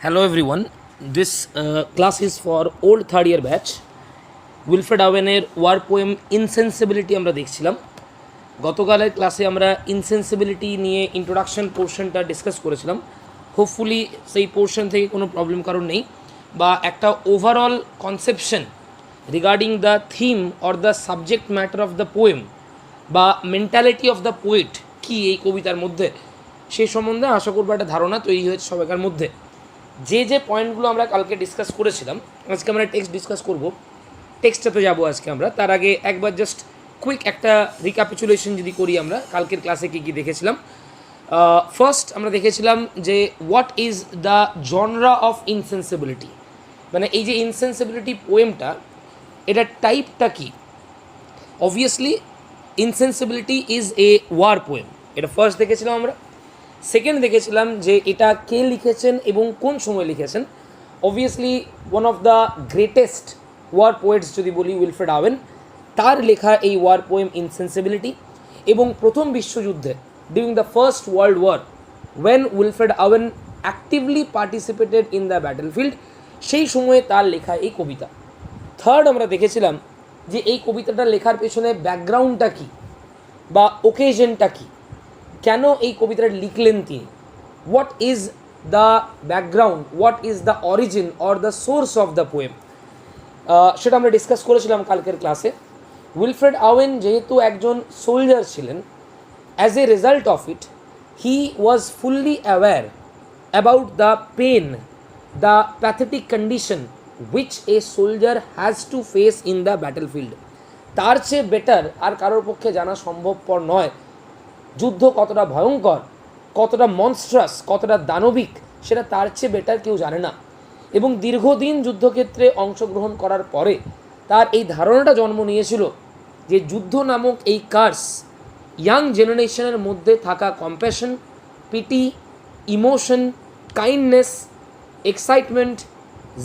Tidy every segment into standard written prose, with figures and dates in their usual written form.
Hello everyone. This class is for old third year batch. Wilfred আওয়েনের war poem Insensibility আমরা দেখছিলাম। গতকালের ক্লাসে আমরা ইনসেন্সিবিলিটি নিয়ে ইন্ট্রোডাকশন পোর্শনটা ডিসকাস করেছিলাম। হোপফুলি সেই পোর্শন থেকে কোনো প্রবলেম কারণ নেই, বা একটা overall conception regarding the theme or the subject matter of the poem বা মেন্টালিটি অফ দ্য পোয়েট কী এই কবিতার মধ্যে, সেই সম্বন্ধে আশা করবো একটা ধারণা তৈরি হয়েছে সবাইকার মধ্যে। যে পয়েন্টগুলো আমরা কালকে ডিসকাস করেছিলাম, আজকে আমরা টেক্সট ডিসকাস করব। টেক্সটাতে যাবো আজকে আমরা। তার আগে একবার জাস্ট কুইক একটা রিক্যাপিচুলেশন যদি করি, আমরা কালকের ক্লাসে কী কী দেখেছিলাম। ফার্স্ট আমরা দেখেছিলাম যে what is the genre of Insensibility, মানে এই যে ইনসেন্সিবিলিটি পোয়েমটা, এটা টাইপটা কী। Obviously Insensibility is a war poem, এটা ফার্স্ট দেখেছিলাম আমরা। সেকেন্ড দেখেছিলাম যে এটা কে লিখেছেন এবং কোন সময় লিখেছেন। Obviously one of the greatest war poets যদি বলি, উইলফ্রেড আওয়েন, তার লেখা এই ওয়ার পোয়েম ইনসেন্সিবিলিটি। এবং প্রথম বিশ্বযুদ্ধে during the first world war, Owen Wilfred Owen actively participated in the battlefield, সেই সময়ে তার লেখা এই কবিতা। থার্ড আমরা দেখেছিলাম যে এই কবিতাটা লেখার পেছনে ব্যাকগ্রাউন্ডটা কী বা ওকেশনটা কী, কেন এই কবিতাটা লিখলেন তিনি, what is the background, what is the origin or the source of the poem, সেটা আমরা ডিসকাস করেছিলাম কালকের ক্লাসে। উইলফ্রেড আওয়েন যেহেতু একজন সোলজার ছিলেন, as a result of it he was fully aware about the pain, the pathetic condition which a soldier has to face in the battlefield. তার চেয়ে বেটার আর কারোর পক্ষে জানা সম্ভবপর নয় যুদ্ধ কতটা ভয়ঙ্কর, কতটা মনস্ট্রাস, কতটা দানবিক, সেটা তার চেয়ে বেটার কেউ জানে না। এবং দীর্ঘদিন যুদ্ধক্ষেত্রে অংশগ্রহণ করার পরে তার এই ধারণাটা জন্ম নিয়েছিল যে যুদ্ধ নামক এই কার্স ইয়াং জেনারেশনের মধ্যে থাকা compassion, pity, emotion, kindness, excitement,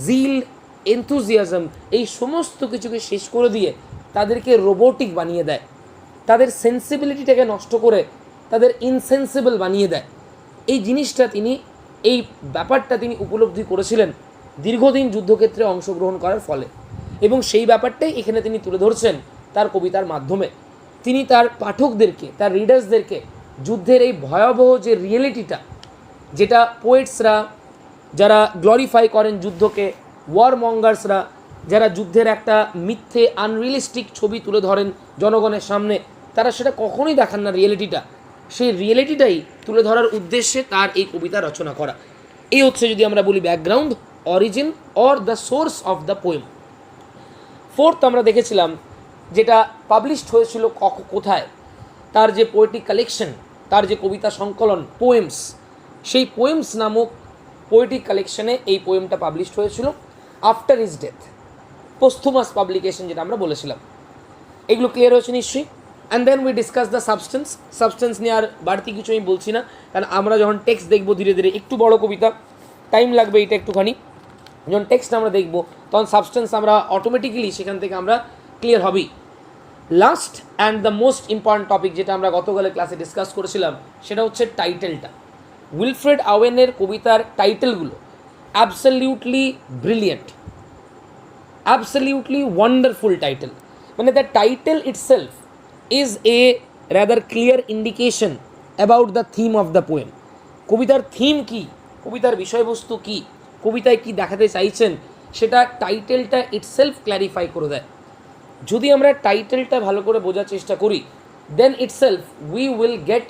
zeal, enthusiasm, এই সমস্ত কিছুকে শেষ করে দিয়ে তাদেরকে রোবোটিক বানিয়ে দেয়, তাদের সেন্সিবিলিটিটাকে নষ্ট করে তাদের ইনসেন্সিবল বানিয়ে দেয়। এই জিনিসটা তিনি, এই ব্যাপারটা তিনি উপলব্ধি করেছিলেন দীর্ঘদিন যুদ্ধক্ষেত্রে অংশগ্রহণ করার ফলে, এবং সেই ব্যাপারটাই এখানে তিনি তুলে ধরছেন তার কবিতার মাধ্যমে। তিনি তার পাঠকদেরকে, তার রিডার্সদেরকে যুদ্ধের এই ভয়াবহ যে রিয়েলিটিটা, যেটা পোয়েটসরা যারা গ্লোরিফাই করেন যুদ্ধকে, ওয়ার মঙ্গার্সরা যারা যুদ্ধের একটা মিথ্যে আনরিয়েলিস্টিক ছবি তুলে ধরেন জনগণের সামনে, তারা সেটা কখনোই দেখান না রিয়েলিটিটা। সেই রিয়েলিটিটাই তুলে ধরার উদ্দেশ্যে তার এই কবিতা রচনা করা। এই হচ্ছে যদি আমরা বলি background, origin or the source of the poem. Fourth আমরা দেখেছিলাম যেটা পাবলিশড হয়েছিল কোথায়, তার যে পোয়েটিক কালেকশন, তার যে কবিতা সংকলন পোয়েমস, সেই পোয়েমস নামক পোয়েটিক কালেকশনে এই পোয়েমটা পাবলিশড হয়েছিল after his death, posthumous publication যেটা আমরা বলেছিলাম। এগুলো ক্লিয়ার হয়েছে নিশ্চয়ই। And then we discuss the substance নিয়ে আর বাড়তি কিছু আমি বলছি না, কারণ আমরা যখন টেক্সট দেখবো ধীরে ধীরে, একটু বড় কবিতা, টাইম লাগবে এটা একটুখানি। যখন টেক্সট আমরা দেখবো তখন সাবস্টেন্স আমরা অটোমেটিক্যালি সেখান থেকে আমরা ক্লিয়ার হবেই। Last and the most important topic যেটা আমরা গতকালের ক্লাসে ডিসকাস করেছিলাম, সেটা হচ্ছে টাইটেলটা। উইলফ্রেড আওয়েনের কবিতার টাইটেলগুলো absolutely brilliant, absolutely wonderful title. মানে the title itself is a rather clear indication about the theme of the poem. কবিতার থিম কী, কবিতার বিষয়বস্তু কী, কবিতায় কী দেখাতে চাইছেন, সেটা টাইটেলটা ইটসেলফ ক্ল্যারিফাই করে দেয়। যদি আমরা টাইটেলটা ভালো করে বোঝার চেষ্টা করি, then itself we will get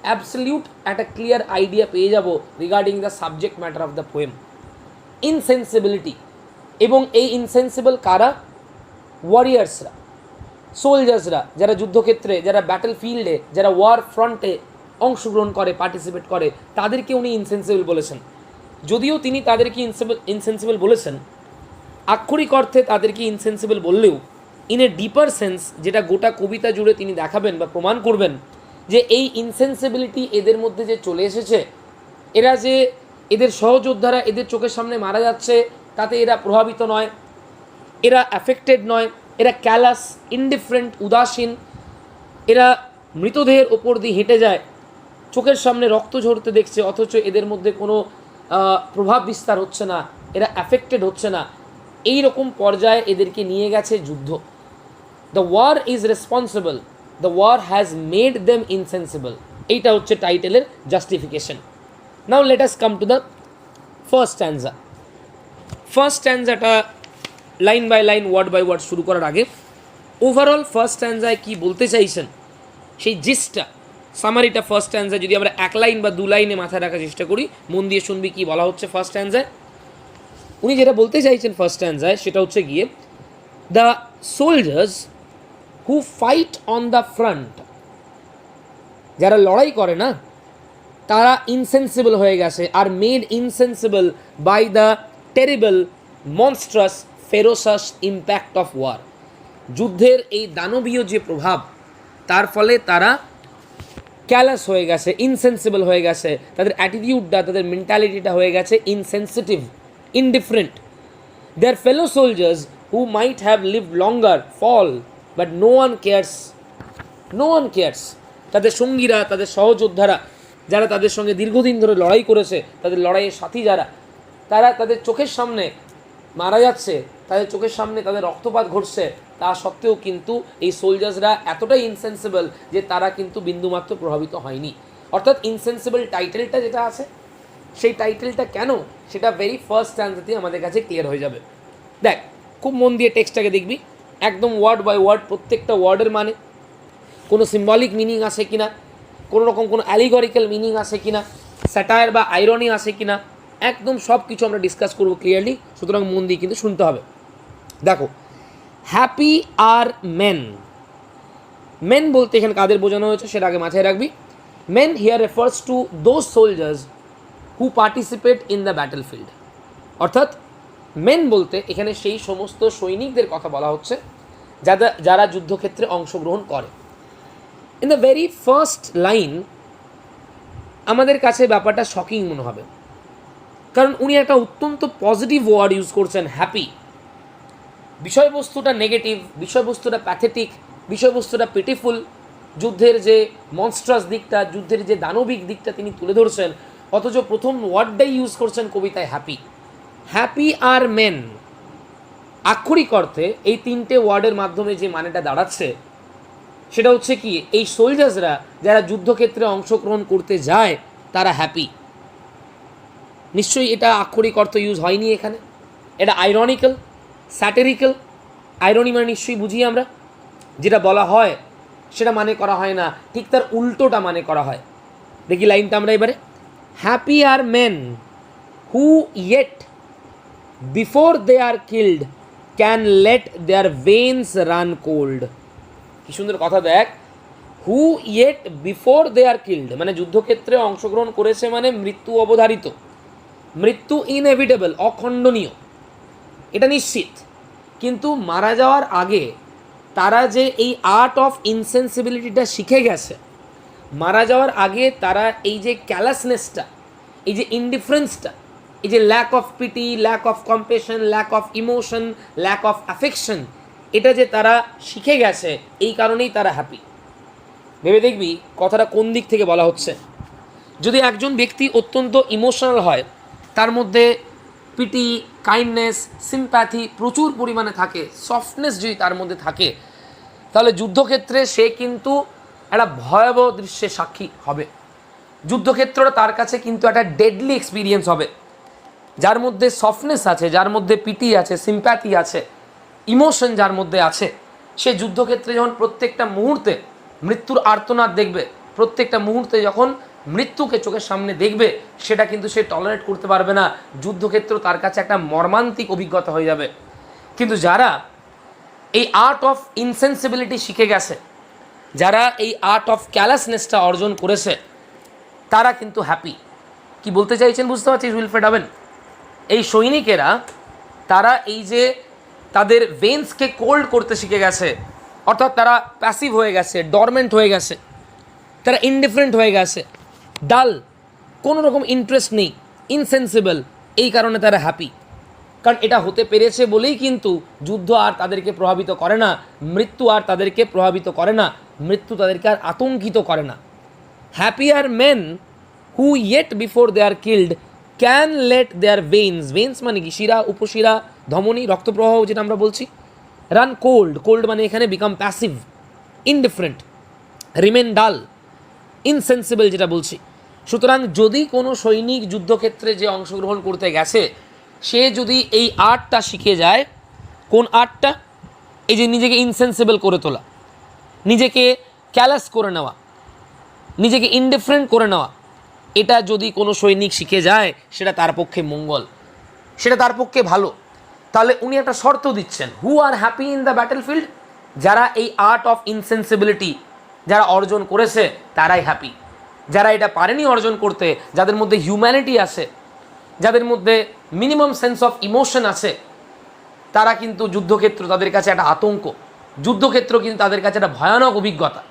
absolute একটা ক্লিয়ার আইডিয়া পেয়ে যাব regarding the subject matter of the poem, insensibility. এবং এই ইনসেন্সিবল কারা? ওয়ারিয়ার্সরা, সোলজার্সরা, যারা যুদ্ধক্ষেত্রে, যারা ব্যাটেল ফিল্ডে, যারা ওয়ার ফ্রন্টে অংশগ্রহণ করে, পার্টিসিপেট করে, তাদেরকে উনি ইনসেন্সিবল বলেছেন। যদিও তিনি তাদেরকে ইনসেন্সিবল বলেছেন, আক্ষরিক অর্থে তাদেরকে ইনসেন্সিবল বললেও ইন এ ডিপার সেন্স, যেটা গোটা কবিতা জুড়ে তিনি দেখাবেন বা প্রমাণ করবেন, যে এই ইনসেন্সিবিলিটি এদের মধ্যে যে চলে এসেছে, এরা যে এদের সহযোদ্ধারা এদের চোখের সামনে মারা যাচ্ছে তাতে এরা প্রভাবিত নয়, এরা অ্যাফেক্টেড নয়, এরা ক্যালাস, ইনডিফারেন্ট, উদাসীন, এরা মৃতদেহের ওপর দিয়ে হেঁটে যায়, চোখের সামনে রক্ত ঝরতে দেখছে, অথচ এদের মধ্যে কোনো প্রভাব বিস্তার হচ্ছে না, এরা অ্যাফেক্টেড হচ্ছে না, এই রকম পর্যায়ে এদেরকে নিয়ে গেছে যুদ্ধ। The war is responsible, the war has made them insensible, এইটা হচ্ছে টাইটেলের justification. Now let us come to the first stanza. First স্ট্যান্জাটা line by line, word by word শুরু করার আগে ওভারঅল ফার্স্ট স্ট্যান্জায় কী বলতে চাইছেন সেই জিস্টটা, সামারিটা ফার্স্ট স্ট্যান্জায় যদি আমরা এক লাইন বা দু লাইনে মাথায় রাখার চেষ্টা করি, মন দিয়ে শুনবি কী বলা হচ্ছে ফার্স্ট স্ট্যান্জায়। উনি যেটা বলতে চাইছেন ফার্স্ট স্ট্যান্জায় সেটা হচ্ছে গিয়ে, the soldiers who fight on the front, যারা লড়াই করে না তারা ইনসেন্সিবল হয়ে গেছে, আর made insensible by the terrible monstrous ferocious impact of war. যুদ্ধের এই দানবীয় যে প্রভাব, তার ফলে তারা ক্যালাস হয়ে গেছে, ইনসেন্সিবল হয়ে গেছে, তাদের অ্যাটিটিউডটা, তাদের মেন্টালিটিটা হয়ে গেছে insensitive, indifferent. Their fellow soldiers who might have lived longer fall, but no one cares, no one cares. তাদের সঙ্গীরা, তাদের সহযোদ্ধারা, যারা তাদের সঙ্গে দীর্ঘদিন ধরে লড়াই করেছে, তাদের লড়াইয়ের সাথী যারা, তারা তাদের চোখের সামনে মারা যাচ্ছে, তাদের চোখের সামনে তাদের রক্তপাত ঘটছে, তা সত্ত্বেও কিন্তু এই সোলজার্সরা এতটাই ইনসেন্সিবল যে তারা কিন্তু বিন্দুমাত্র প্রভাবিত হয়নি। অর্থাৎ ইনসেন্সিবল টাইটেলটা যেটা আছে, সেই টাইটেলটা কেন, সেটা ভেরি ফার্স্ট স্ট্যান্জাতেই আমাদের কাছে ক্লিয়ার হয়ে যাবে। দেখ, খুব মন দিয়ে টেক্সটটাকে দেখবি, একদম ওয়ার্ড বাই ওয়ার্ড প্রত্যেকটা ওয়ার্ডের মানে কোনো সিম্বলিক মিনিং আছে কিনা, কোনো রকম কোনো অ্যালিগরিক্যাল মিনিং আছে কিনা, স্যাটায়ার বা আইরনি আছে কিনা, একদম সব কিছু আমরা ডিসকাস করবো ক্লিয়ারলি। সুতরাং মন দিয়ে কিন্তু শুনতে হবে। দেখো, হ্যাপি আর মেন, মেন বলতে এখানে কাদের বোঝানো হয়েছে সেটা আগে মাথায় রাখবি। Men here refers to those soldiers who participate in the battle field. অর্থাৎ মেন বলতে এখানে সেই সমস্ত সৈনিকদের কথা বলা হচ্ছে যারা যুদ্ধক্ষেত্রে অংশগ্রহণ করে। In the very first line আমাদের কাছে ব্যাপারটা শকিং মনে হবে, কারণ উনি একটা অত্যন্ত পজিটিভ ওয়ার্ড ইউজ করছেন, হ্যাপি। বিষয়বস্তুটা নেগেটিভ, বিষয়বস্তুটা প্যাথেটিক, বিষয়বস্তুটা পিটিফুল, যুদ্ধের যে মনস্ট্রাস দিকটা, যুদ্ধের যে দানবিক দিকটা তিনি তুলে ধরছেন, অথচ প্রথম ওয়ার্ডটাই ইউজ করছেন কবিতায় হ্যাপি। হ্যাপি আর মেন, আক্ষরিক অর্থে এই তিনটে ওয়ার্ডের মাধ্যমে যে মানেটা দাঁড়াচ্ছে সেটা হচ্ছে কি, এই সোলজার্সরা যারা যুদ্ধক্ষেত্রে অংশগ্রহণ করতে যায় তারা হ্যাপি। নিশ্চয়ই এটা আক্ষরিক অর্থ ইউজ হয়নি এখানে, এটা আইরনিক্যাল, স্যাটেরিক্যাল। আইরনি মানে নিশ্চয়ই বুঝি আমরা, যেটা বলা হয় সেটা মানে করা হয় না, ঠিক তার উল্টোটা মানে করা হয়। দেখি লাইনটা আমরা এবারে, happy are men who yet before they are killed can let their veins run cold. কি সুন্দর কথা দেখ, who yet before they are killed, মানে যুদ্ধক্ষেত্রে অংশগ্রহণ করেছে মানে মৃত্যু অবধারিত, মৃত্যু ইনএভিটেবল, অখণ্ডনীয়, এটা নিশ্চিত। কিন্তু মারা যাওয়ার আগে তারা যে এই আর্ট অফ ইনসেন্সিবিলিটিটা শিখে গেছে, মারা যাওয়ার আগে তারা এই যে ক্যালাসনেসটা, এই যে ইনডিফারেন্সটা, এই যে lack of pity, lack of compassion, lack of emotion, lack of affection, এটা যে তারা শিখে গেছে, এই কারণেই তারা হ্যাপি। ভেবে দেখবি কথাটা কোন দিক থেকে বলা হচ্ছে। যদি একজন ব্যক্তি অত্যন্ত ইমোশনাল হয়, তার মধ্যে পিটি, কাইন্ডনেস, সিম্প্যাথি প্রচুর পরিমাণে থাকে, সফটনেস যদি তার মধ্যে থাকে, তাহলে যুদ্ধক্ষেত্রে সে কিন্তু একটা ভয়াবহ দৃশ্যের সাক্ষী হবে। যুদ্ধক্ষেত্রটা তার কাছে কিন্তু একটা ডেডলি এক্সপিরিয়েন্স হবে। যার মধ্যে সফটনেস আছে, যার মধ্যে পিটি আছে, সিম্প্যাথি আছে, ইমোশন যার মধ্যে আছে, সে যুদ্ধক্ষেত্রে যখন প্রত্যেকটা মুহূর্তে মৃত্যুর আর্তনাদ দেখবে, প্রত্যেকটা মুহূর্তে যখন মৃত্যুকে চোখের সামনে দেখবে, সেটা কিন্তু সে টলারেট করতে পারবে না। যুদ্ধক্ষেত্র তার কাছে একটা মর্মান্তিক অভিজ্ঞতা হয়ে যাবে। কিন্তু যারা এই আর্ট অফ ইনসেন্সিবিলিটি শিখে গেছে, যারা এই আর্ট অফ ক্যালাসনেসটা অর্জন করেছে, তারা কিন্তু হ্যাপি। কি বলতে চাইছেন বুঝতে পারছিস উইলফ্রেড ওয়েন? এই সৈনিকেরা তারা এই যে তাদের ভেন্সকে কোল্ড করতে শিখে গেছে, অর্থাৎ তারা প্যাসিভ হয়ে গেছে, ডরমেন্ট হয়ে গেছে, তারা ইনডিফারেন্ট হয়ে গেছে, ডাল, কোনো রকম ইন্টারেস্ট নেই, ইনসেন্সিবল, এই কারণে তারা হ্যাপি। কারণ এটা হতে পেরেছে বলেই কিন্তু যুদ্ধ আর তাদেরকে প্রভাবিত করে না, মৃত্যু আর তাদেরকে প্রভাবিত করে না, মৃত্যু তাদেরকে আর আতঙ্কিত করে না। Happy are men who yet before they are killed can let their veins, veins মানে কি শিরা, উপশিরা, ধমনী, রক্তপ্রবাহ যেটা আমরা বলছি, রান কোল্ড, কোল্ড মানে এখানে বিকাম প্যাসিভ, ইনডিফারেন্ট, রিমেন ডাল, ইনসেন্সিবল যেটা বলছি। সুতরাং যদি কোনো সৈনিক যুদ্ধক্ষেত্রে যে অংশগ্রহণ করতে গেছে সে যদি এই আর্টটা শিখে যায়, কোন আর্টটা? এই যে নিজেকে ইনসেন্সিবল করে তোলা, নিজেকে ক্যালাস করে নেওয়া, নিজেকে ইনডিফারেন্ট করে নেওয়া, এটা যদি কোনো সৈনিক শিখে যায় সেটা তার পক্ষে মঙ্গল, সেটা তার পক্ষে ভালো। তাহলে উনি একটা শর্ত দিচ্ছেন, হু আর হ্যাপি ইন দ্য ব্যাটেলফিল্ড, যারা এই আর্ট অফ ইনসেন্সিবিলিটি যারা অর্জন করেছে তারাই হ্যাপি। যারা এটা পারেনি অর্জন করতে, যাদের মধ্যে হিউম্যানিটি আছে, যাদের মধ্যে মিনিমাম সেন্স অফ ইমোশন আছে, তারা কিন্তু যুদ্ধক্ষেত্র তাদের কাছে একটা আতঙ্ক, যুদ্ধক্ষেত্র কিন্তু তাদের কাছে একটা ভয়ানক অভিজ্ঞতা।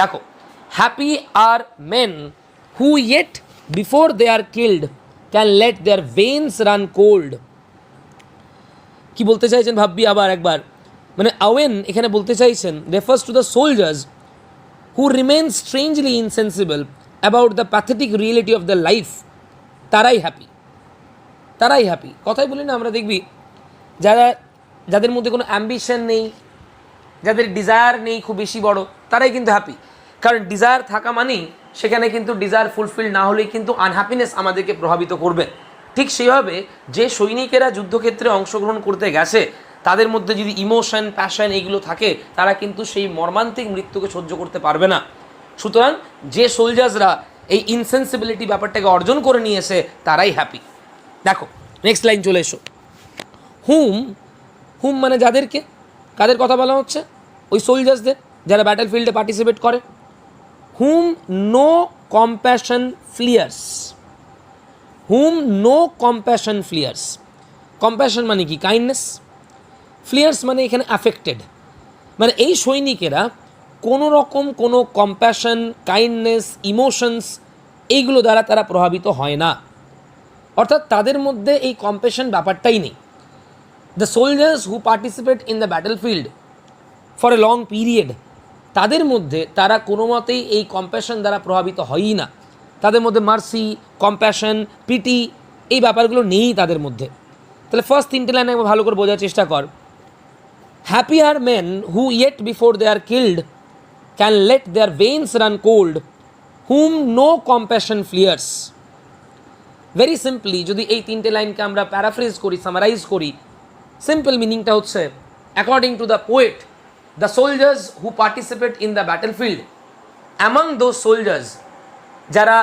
দেখো, happy are men who yet before they are killed can let their veins run cold. কি বলতে চাইছেন ভাববি আবার একবার, মানে আওয়েন এখানে বলতে চাইছেন refers to the soldiers who remain strangely insensible about the pathetic reality of the life, তারাই হ্যাপি, তারাই হ্যাপি। কথাই বলি না আমরা, দেখবি যাদের মধ্যে কোনো অ্যাম্বিশন নেই, যাদের ডিজায়ার নেই খুব বেশি বড়, তারাই কিন্তু হ্যাপি। কারণ ডিজায়ার থাকা মানেই সেখানে কিন্তু ডিজায়ার ফুলফিল না হলেই কিন্তু আনহ্যাপিনেস আমাদেরকে প্রভাবিত করবে। ঠিক সেইভাবে যে সৈনিকেরা যুদ্ধক্ষেত্রে অংশগ্রহণ করতে গেছে তাদের মধ্যে যদি ইমোশন, প্যাশন এইগুলো থাকে, তারা কিন্তু সেই মর্মান্তিক মৃত্যুকে সহ্য করতে পারবে না। সুতরাং যে সোলজার্সরা এই ইনসেন্সিবিলিটি ব্যাপারটাকে অর্জন করে নিয়েছে তারাই হ্যাপি। দেখো নেক্সট লাইন চলে এসো। হুম, হুম মানে যাদেরকে, কাদের কথা বলা হচ্ছে? ওই সোলজার্সদের যারা ব্যাটেল ফিল্ডে পার্টিসিপেট করে। হুম নো কম্প্যাশন ফ্লিয়ার্স, হুম নো কম্প্যাশন ফ্লিয়ার্স। কম্প্যাশন মানে কি? কাইন্ডনেস। ফ্লিয়ার্স মানে এখানে অ্যাফেক্টেড, মানে এই সৈনিকেরা কোনো রকম কোনো কম্প্যাশন, কাইন্ডনেস, ইমোশনস এইগুলো দ্বারা তারা প্রভাবিত হয় না, অর্থাৎ তাদের মধ্যে এই কম্প্যাশন ব্যাপারটাই নেই। The soldiers who participate in the battle field for a long period, তাদের মধ্যে তারা কোনো মতেই এই কম্প্যাশন দ্বারা প্রভাবিত হয়ই না। তাদের মধ্যে মার্সি, কম্প্যাশন, পিটি এই ব্যাপারগুলো নেই তাদের মধ্যে। তাহলে ফার্স্ট তিনটে লাইন একবার ভালো করে বোঝার চেষ্টা কর। Happy are men who yet before they are killed can let their veins run cold whom no compassion fleers. Very simply যদি এই তিনটে লাইনকে আমরা প্যারাফ্রেজ করি, সামারাইজ করি, সিম্পল মিনিংটা হচ্ছে, according to the poet, the soldiers who participate in the battlefield, among those soldiers যারা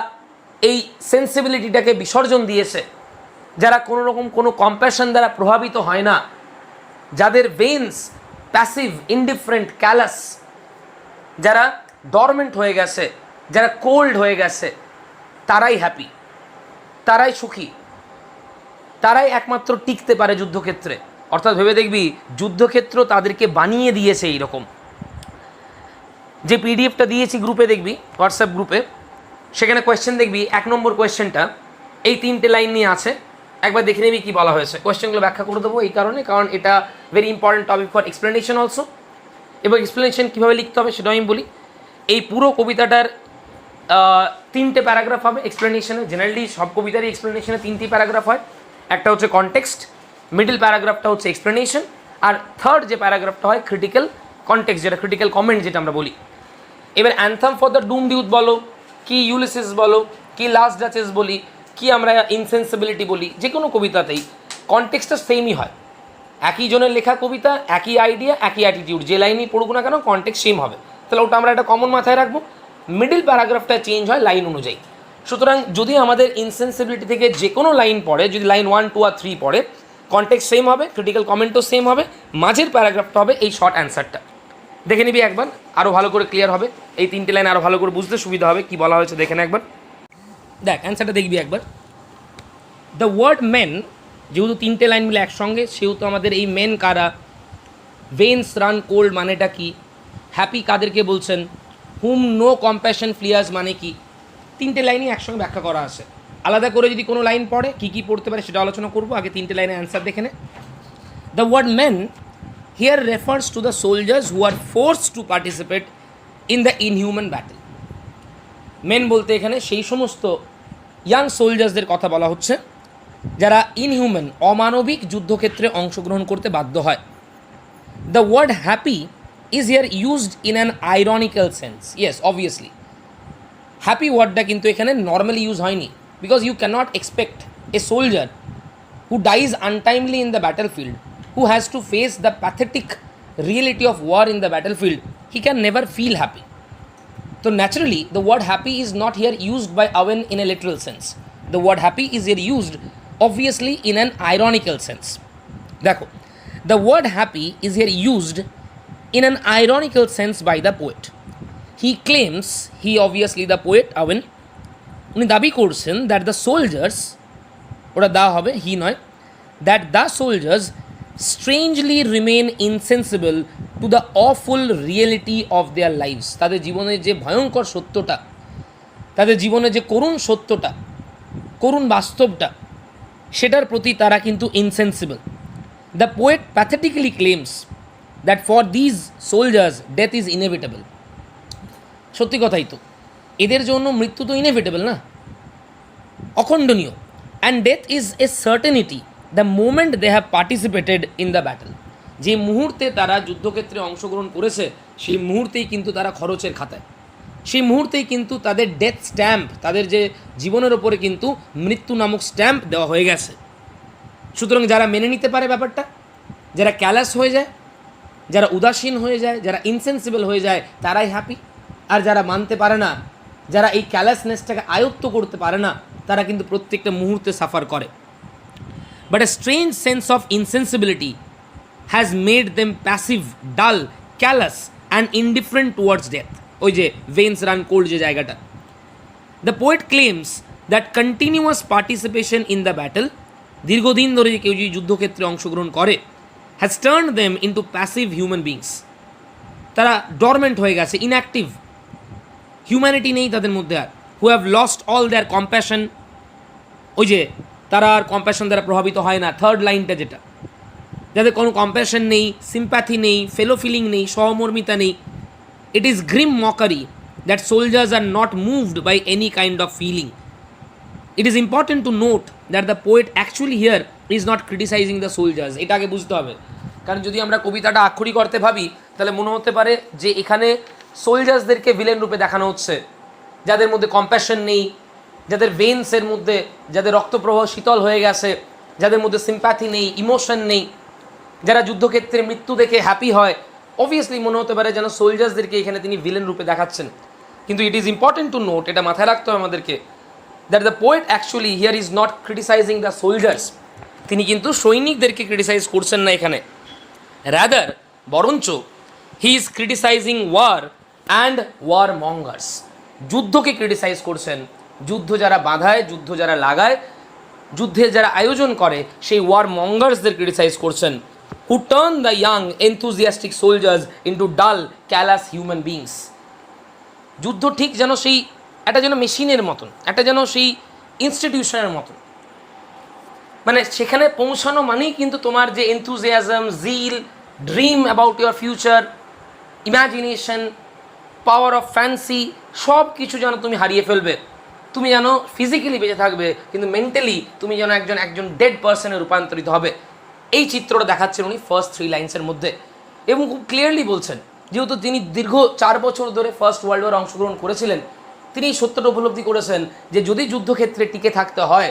এই সেন্সিবিলিটিটাকে বিসর্জন দিয়েছে, যারা কোনো রকম কোনো কম্প্যাশন দ্বারা প্রভাবিত হয় না, যাদের ভেইনস প্যাসিভ, ইনডিফারেন্ট, ক্যালাস, যারা ডরমেন্ট হয়ে গেছে, যারা কোল্ড হয়ে গেছে, তারাই হ্যাপি, তারাই সুখী, তারাই একমাত্র টিকতে পারে যুদ্ধক্ষেত্রে। অর্থাৎ ভেবে দেখবি যুদ্ধক্ষেত্র তাদেরকে বানিয়ে দিয়েছে এইরকম। যে পিডিএফটা দিয়েছি গ্রুপে দেখবি, হোয়াটসঅ্যাপ গ্রুপে, সেখানে কোয়েশ্চেন দেখবি 1 নম্বর কোয়েশ্চেনটা এই তিনটে লাইন নিয়ে আছে, একবার দেখে নিবি কী বলা হয়েছে। কোয়েশ্চেনগুলো ব্যাখ্যা করে দেবো এই কারণে, কারণ এটা very important topic for explanation also. এবং এক্সপ্লেনেশন কীভাবে লিখতে হবে সেটাও আমি বলি। এই পুরো কবিতাটার 3টে প্যারাগ্রাফ হবে এক্সপ্লেনেশনে। জেনারেলি সব কবিতারই এক্সপ্লেনেশনে 3টি প্যারাগ্রাফ হয়। একটা হচ্ছে কনটেক্সট, মিডল প্যারাগ্রাফটা হচ্ছে এক্সপ্লেনেশন, আর থার্ড যে প্যারাগ্রাফটা হয় ক্রিটিক্যাল কনটেক্সট, যেটা ক্রিটিক্যাল কমেন্ট যেটা আমরা বলি। এবার anthem for the doomed youth বলো, কি ইউলিসিস বলো, কি লাস্ট ডাচেস বলি, কি আমরা ইনসেন্সিবিলিটি বলি, যে কোনো কবিতাতেই কনটেক্সটটা সেমই হয়। একই জনের লেখা কবিতা, একই আইডিয়া, একই অ্যাটিটিউড, যে লাইনই পড়ুক না কেন কনটেক্সট সেম হবে। তাহলে ওটা আমরা একটা কমন মাথায় রাখবো। মিডল প্যারাগ্রাফটা চেঞ্জ হয় লাইন অনুযায়ী। সুতরাং যদি আমাদের ইনসেন্সিবিলিটি থেকে যে কোনো লাইন পড়ে, যদি লাইন 1, 2 আর 3 পড়ে, কনটেক্সট সেম হবে, ক্রিটিক্যাল কমেন্টও সেম হবে, মাঝের প্যারাগ্রাফটা হবে এই শর্ট অ্যান্সারটা। দেখে নিবি একবার, আরও ভালো করে ক্লিয়ার হবে। এই তিনটে লাইন আরও ভালো করে বুঝতে সুবিধা হবে কী বলা হয়েছে। দেখে না একবার, দেখ অ্যান্সারটা দেখবি একবার। দ্য ওয়ার্ড মেন, যেহেতু তিনটে লাইন মিলে একসঙ্গে, সেহেতু আমাদের এই মেন কারা, ভেইনস রান কোল্ড মানেটা কি, হ্যাপি কাদেরকে বলছেন, হুম নো কম্প্যাশন ফ্লিয়ার্স মানে কি, তিনটে লাইনই একসঙ্গে ব্যাখ্যা করা আছে। আলাদা করে যদি কোনো লাইন পড়ে কী কী পড়তে পারে সেটা আলোচনা করবো। আগে তিনটে লাইনের অ্যান্সার দেখে নে। The word men here refers to the soldiers who are forced to participate in the inhuman battle. Men বলতে এখানে সেই সমস্ত ইয়াং সোলজার্সদের কথা বলা হচ্ছে যারা ইনহিউম্যান অমানবিক যুদ্ধক্ষেত্রে অংশগ্রহণ করতে বাধ্য হয়। The word happy is here used in an ironical sense. Yes, obviously happy ওয়ার্ডটা কিন্তু এখানে নর্মালি ইউজ হয়নি, because you can't expect a soldier who dies untimely in the battlefield, who has to face the pathetic reality of war in the battlefield, he can never feel happy. So naturally, the word happy is not here used by Owen in a literal sense. The word happy is here used obviously in an ironical sense. Dekho, the word happy is here used in an ironical sense by the poet. He claims, he obviously the poet Owen, উনি দাবি করছেন that the soldiers, ওটা দেওয়া হবে হি নয়, that the soldiers strangely remain insensible to the awful reality of their lives. তাদের জীবনের যে ভয়ঙ্কর সত্যটা, তাদের জীবনে যে করুণ সত্যটা, করুণ বাস্তবটা, সেটার প্রতি তারা কিন্তু insensible. The poet pathetically claims that for these soldiers death is inevitable. সত্যি কথাই তো, এদের জন্য মৃত্যু তো ইনএভিটেবল না, অখণ্ডনীয়। And death is a certainty the moment they have participated in the battle. যে মুহূর্তে তারা যুদ্ধক্ষেত্রে অংশগ্রহণ করেছে সেই মুহূর্তেই কিন্তু তারা খরচের খাতায়, সেই মুহূর্তেই কিন্তু তাদের ডেথ স্ট্যাম্প, তাদের যে জীবনের ওপরে কিন্তু মৃত্যু নামক স্ট্যাম্প দেওয়া হয়ে গেছে। সুতরাং যারা মেনে নিতে পারে ব্যাপারটা, যারা ক্যালাস হয়ে যায়, যারা উদাসীন হয়ে যায়, যারা ইনসেন্সিবল হয়ে যায়, তারাই হ্যাপি। আর যারা মানতে পারে না, যারা এই ক্যালাসনেসটাকে আয়ত্ত করতে পারে না, তারা কিন্তু প্রত্যেকটা মুহূর্তে সাফার করে। But a strange sense of insensibility has made them passive, dull, callous and indifferent towards death. ওই যে ভেন্স রান কোল্ড যে জায়গাটা। The poet claims that continuous participation in the battle, দীর্ঘদিন ধরে যে কেউ যদি যুদ্ধক্ষেত্রে অংশগ্রহণ করে, has turn them into passive human beings. তারা ডরমেন্ট হয়ে গেছে, ইনঅ্যাক্টিভ, হিউম্যানিটি নেই তাদের মধ্যে আর। who have lost all their compassion, ওই যে তারা আর কম্প্যাশন দ্বারা প্রভাবিত হয় না, থার্ড লাইনটা যেটা, যাদের কোনো কম্প্যাশন নেই, সিম্প্যাথি নেই, ফেলো ফিলিং নেই, সহমর্মিতা নেই। It is grim mockery that soldiers are not moved by any kind of feeling. It is important to note that the poet actually here is not criticising the soldiers. এটা আগে বুঝতে হবে, কারণ যদি আমরা কবিতাটা আক্ষরিক অর্থে ভাবি তাহলে মনে হতে পারে যে এখানে সোলজার্সদেরকে ভিলেন রূপে দেখানো হচ্ছে, যাদের মধ্যে কম্প্যাশন নেই, যাদের ভেন্সের মধ্যে, যাদের রক্তপ্রবাহ শীতল হয়ে গেছে, যাদের মধ্যে সিম্প্যাথি নেই, ইমোশন নেই, যারা যুদ্ধক্ষেত্রে মৃত্যু দেখে হ্যাপি হয়। অবভিয়াসলি মনে হতে পারে যেন সোলজার্সদেরকে এখানে তিনি ভিলেন রূপে দেখাচ্ছেন। কিন্তু it is important to note, এটা মাথায় রাখতে হবে আমাদেরকে, that the poet actually here is not criticising the soldiers. তিনি কিন্তু সৈনিকদেরকে ক্রিটিসাইজ করছেন না এখানে, রাদার বরঞ্চ he is criticising war and war mongers. যুদ্ধকে ক্রিটিসাইজ করছেন, যুদ্ধ যারা বাঁধায়, যুদ্ধ যারা লাগায়, যুদ্ধের যারা আয়োজন করে সেই ওয়ার মঙ্গার্সদের ক্রিটিসাইজ করছেন, who turn the young enthusiastic soldiers into dull callous human beings. যুদ্ধ ঠিক যেন সেই একটা যেন মেশিনের মতন, একটা যেন সেই ইনস্টিটিউশনের মতন, মানে সেখানে পৌঁছানো মানেই কিন্তু তোমার যে enthusiasm, zeal, dream about your future, imagination, power of fancy, সব কিছু যেন তুমি হারিয়ে ফেলবে। তুমি যেন ফিজিক্যালি বেঁচে থাকবে কিন্তু মেন্টালি তুমি যেন একজন ডেড পার্সনে রূপান্তরিত হবে। এই চিত্রটা দেখাচ্ছেন উনি ফার্স্ট 3 লাইন্সের মধ্যে, এবং খুব ক্লিয়ারলি বলছেন, যেহেতু তিনি দীর্ঘ 4 বছর ধরে ফার্স্ট ওয়ার্ল্ড ওয়ার অংশগ্রহণ করেছিলেন, তিনি এই সত্যটা উপলব্ধি করেছেন যে যদি যুদ্ধক্ষেত্রে টিকে থাকতে হয়,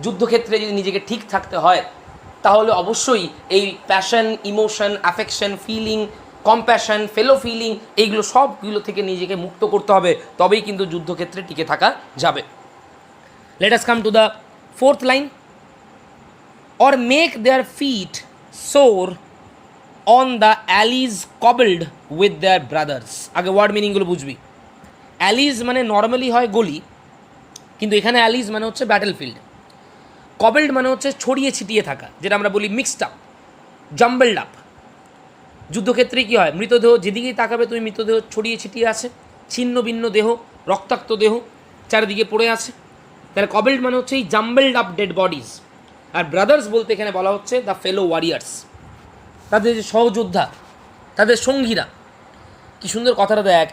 যুদ্ধক্ষেত্রে যদি নিজেকে ঠিক থাকতে হয়, তাহলে অবশ্যই এই passion, emotion, affection, feeling, compassion, fellow feeling, এইগুলো সবগুলো থেকে নিজেকে মুক্ত করতে হবে, তবেই কিন্তু যুদ্ধক্ষেত্রে টিকে থাকা যাবে। Let us come to the 4th line, or make their feet sore on the alleys cobbled with their brothers। আগে ওয়ার্ড মিনিংগুলো বুঝবি। অ্যালিজ মানে নর্মালি হয় গলি, কিন্তু এখানে অ্যালিজ মানে হচ্ছে ব্যাটেলফিল্ড। কবেল্ড মানে হচ্ছে ছড়িয়ে ছিটিয়ে থাকা, যেটা আমরা বলি মিক্সড আপ, জাম্বলড আপ। যুদ্ধক্ষেত্রে কী হয়, মৃতদেহ যেদিকেই তাকাবে তুমি মৃতদেহ ছড়িয়ে ছিটিয়ে আছে, ছিন্ন ভিন্ন দেহ, রক্তাক্ত দেহ চারিদিকে পড়ে আছে। তাহলে কবেল্ড মানে হচ্ছে এই জাম্বলড আপ ডেড বডিজ। আর ব্রাদার্স বলতে এখানে বলা হচ্ছে দ্য ফেলো ওয়ারিয়ার্স, তাদের যে সহযোদ্ধা, তাদের সঙ্গীরা। কি সুন্দর কথাটা দেখ,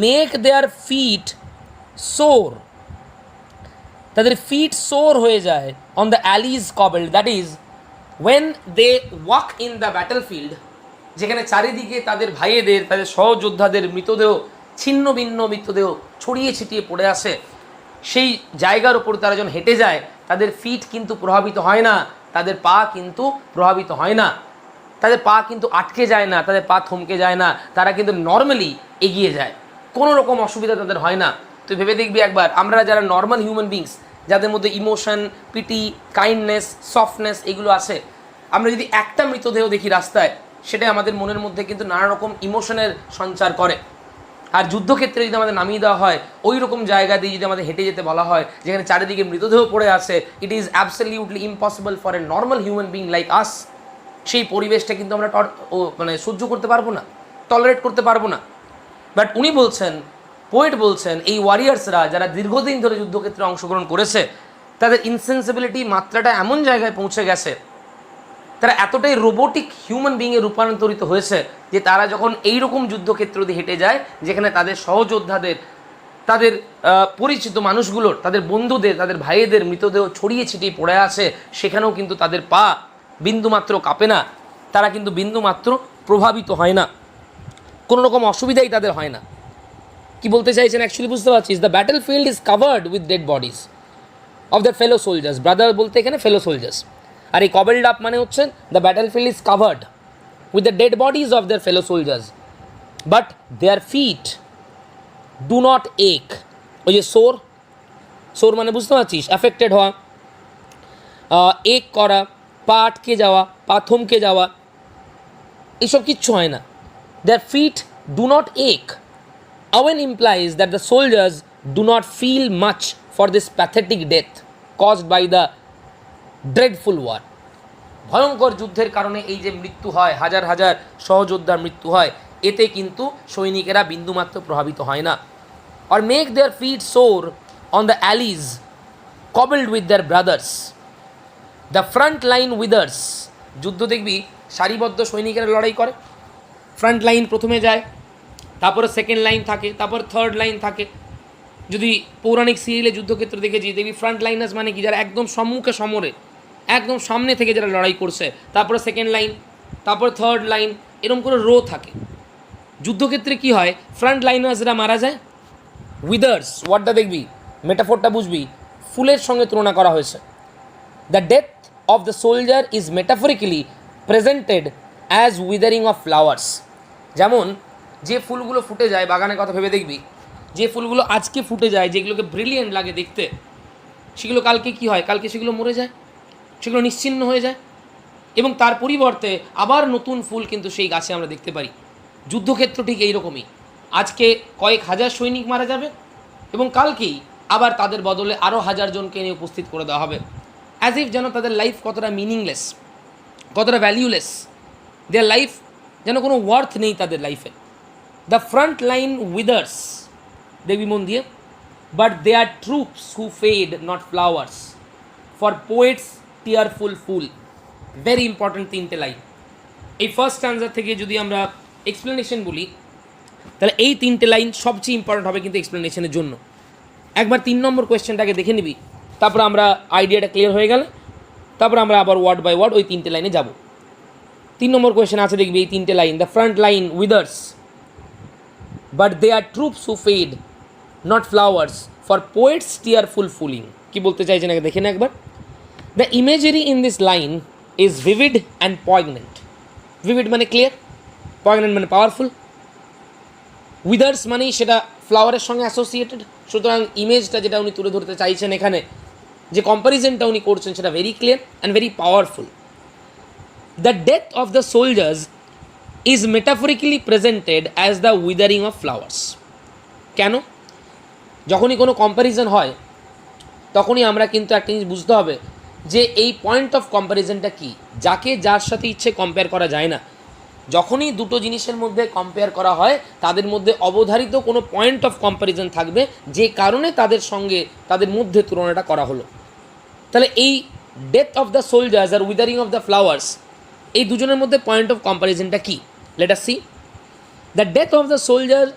মেক দেয়ার ফিট সোর, তাদের ফিট সোর হয়ে যায় on the alleys cobbled, that is when they walk in the battle field, যেখানে চারিদিকে তাদের ভাইয়েদের, তাদের সহযোদ্ধাদের মৃতদেহ, ছিন্ন ভিন্ন মৃতদেহ ছড়িয়ে ছিটিয়ে পড়ে আসে, সেই জায়গার ওপর তারা যখন হেঁটে যায় তাদের ফিট কিন্তু প্রভাবিত হয় না, তাদের পা কিন্তু প্রভাবিত হয় না, তাদের পা কিন্তু আটকে যায় না, তাদের পা থমকে যায় না, তারা কিন্তু নর্মালি এগিয়ে যায়, কোনো রকম অসুবিধা তাদের হয় না। তুই ভেবে দেখবি একবার, আমরা যারা নর্মাল হিউম্যান বিংস, যাদের মধ্যে ইমোশন, পিটি, কাইন্ডনেস, সফটনেস এগুলো আছে, আমরা যদি একটা মৃতদেহ দেখি রাস্তায়, সেটাই আমাদের মনের মধ্যে কিন্তু নানা রকম ইমোশনের সঞ্চার করে। আর যুদ্ধক্ষেত্রে যদি আমাদের নামিয়ে দেওয়া হয় ওই রকম জায়গা দিয়ে যদি আমাদের হেঁটে যেতে বলা হয় যেখানে চারিদিকে মৃতদেহ পড়ে আছে, it is absolutely impossible for a normal human being like আস। সেই পরিবেশটা কিন্তু আমরা মানে সহ্য করতে পারবো না, টলারেট করতে পারবো না। বাট উনি বলছেন, পোয়েট বলছেন, এই ওয়ারিয়ার্সরা যারা দীর্ঘদিন ধরে যুদ্ধক্ষেত্রে অংশগ্রহণ করেছে তাদের ইনসেন্সিবিলিটি মাত্রাটা এমন জায়গায় পৌঁছে গেছে, তারা এতটাই রোবোটিক হিউম্যান বিংয়ে রূপান্তরিত হয়েছে যে তারা যখন এইরকম যুদ্ধক্ষেত্র দিয়ে হেঁটে যায় যেখানে তাদের সহযোদ্ধাদের, তাদের পরিচিত মানুষগুলোর, তাদের বন্ধুদের, তাদের ভাইয়েদের মৃতদেহ ছড়িয়ে ছিটিয়ে পড়ে আছে, সেখানেও কিন্তু তাদের পা বিন্দুমাত্র কাঁপে না, তারা কিন্তু বিন্দুমাত্র প্রভাবিত হয় না, কোনো রকম অসুবিধাই তাদের হয় না। কি বলতে চাইছেন অ্যাকচুয়ালি বুঝতে পারছিস? The battle field is covered with dead bodies of the fellow soldiers. Brother বলতে এখানে ফেলো সোলজার্স, আর এই কবেল্ড আপ মানে হচ্ছে the battle field is covered with the dead bodies of their fellow soldiers but their feet do not ache. ওই যে সোর, সোর মানে বুঝতে পারছিস অ্যাফেক্টেড হওয়া, এক করা, পা আটকে যাওয়া, পা থমকে যাওয়া, এইসব কিচ্ছু হয় না। দেয়ার ফিট ডু নট এক Owen implies that the soldiers do not feel much for this pathetic death caused by the dreadful war. ভয়ঙ্কর যুদ্ধের কারণে এই যে মৃত্যু হয়, হাজার হাজার সহযোদ্ধার মৃত্যু হয়, এতে কিন্তু সৈনিকেরা বিন্দুমাত্র প্রভাবিত হয় না। or make their feet sore on the alleys cobbled with their brothers. The front line withers. যুদ্ধ দেখবি সারিবদ্ধ সৈনিকেরা লড়াই করে, ফ্রন্ট লাইন প্রথমে যায়, তারপরে সেকেন্ড লাইন থাকে, তারপর থার্ড লাইন থাকে। যদি পৌরাণিক সিরিয়ালে যুদ্ধক্ষেত্র দেখেছি দেখবি ফ্রন্ট লাইনার্স মানে কি, যারা একদম সম্মুখে সমরে, একদম সামনে থেকে যারা লড়াই করছে, তারপরে সেকেন্ড লাইন, তারপর থার্ড লাইন, এরকম করে রো থাকে। যুদ্ধক্ষেত্রে কি হয়, ফ্রন্ট লাইনার্সরা মারা যায়, উইদার্স ওয়ার্ডটা দেখবি, মেটাফোরটা বুঝবি, ফুলের সঙ্গে তুলনা করা হয়েছে। The death of the soldier is metaphorically presented as withering of flowers. যেমন যে ফুলগুলো ফুটে যায় বাগানের কথা ভেবে দেখবি, যে ফুলগুলো আজকে ফুটে যায়, যেগুলোকে ব্রিলিয়েন্ট লাগে দেখতে, সেগুলো কালকে কি হয়, কালকে সেগুলো মরে যায়, সেগুলো নিশ্চিহ্ন হয়ে যায়, এবং তার পরিবর্তে আবার নতুন ফুল কিন্তু সেই গাছে আমরা দেখতে পারি। যুদ্ধক্ষেত্র ঠিক এইরকমই, আজকে কয়েক হাজার সৈনিক মারা যাবে এবং কালকেই আবার তাদের বদলে আরও হাজার জনকে নিয়ে উপস্থিত করে দেওয়া হবে, অ্যাজ ইফ যেন তাদের লাইফ কতটা মিনিংলেস, কতটা ভ্যালিউলেস, দেয়ার লাইফ যেন কোনো ওয়ার্থ নেই তাদের লাইফে। দ্য ফ্রন্ট লাইন উইদার্স, দেখবি মন দিয়ে, but they are troops who fade not flowers for poets tearful fool. Very important তিনটে লাইন। এই ফার্স্ট স্ট্যান্জার থেকে যদি আমরা এক্সপ্লেনেশন বলি তাহলে এই তিনটে লাইন সবচেয়ে ইম্পর্ট্যান্ট হবে কিন্তু এক্সপ্লেনেশনের জন্য। একবার 3 নম্বর কোয়েশ্চেনটাকে দেখে নিবি, তারপর আমরা আইডিয়াটা ক্লিয়ার হয়ে গেলে তারপর আমরা আবার ওয়ার্ড বাই ওয়ার্ড ওই তিনটে লাইনে যাব। 3 নম্বর কোয়েশ্চেন আছে দেখবি এই তিনটে লাইন, the front line withers but they are troops who fade not flowers for poets tearful fooling. কী বলতে চাইছেন আগে দেখে না একবার। The imagery in this line is vivid and poignant. Vivid মানে ক্লিয়ার, পয়েগনেন্ট মানে পাওয়ারফুল, উইদার্স মানেই সেটা ফ্লাওয়ারের সঙ্গে অ্যাসোসিয়েটেড। সুতরাং ইমেজটা যেটা উনি তুলে ধরতে চাইছেন এখানে, যে কম্প্যারিজনটা উনি করছেন সেটা very clear and very powerful. The death of the soldiers is metaphorically presented as the withering of flowers. কেন? যখনই কোনো কম্প্যারিজন হয় তখনই আমরা কিন্তু একটা জিনিস বুঝতে হবে যে এই পয়েন্ট অফ কম্প্যারিজনটা কী। যাকে যার সাথে ইচ্ছে কম্পেয়ার করা যায় না। যখনই দুটো জিনিসের মধ্যে কম্পেয়ার করা হয় তাদের মধ্যে অবধারিত কোনো পয়েন্ট অফ কম্প্যারিজন থাকবে যে কারণে তাদের সঙ্গে তাদের মধ্যে তুলনাটা করা হলো। তাহলে এই ডেথ অফ দ্য সোলজার্স আর উইদারিং অফ দ্য ফ্লাওয়ার্স, এই দুজনের মধ্যে পয়েন্ট অফ কম্প্যারিজনটা কী? Let us see. The death of the soldier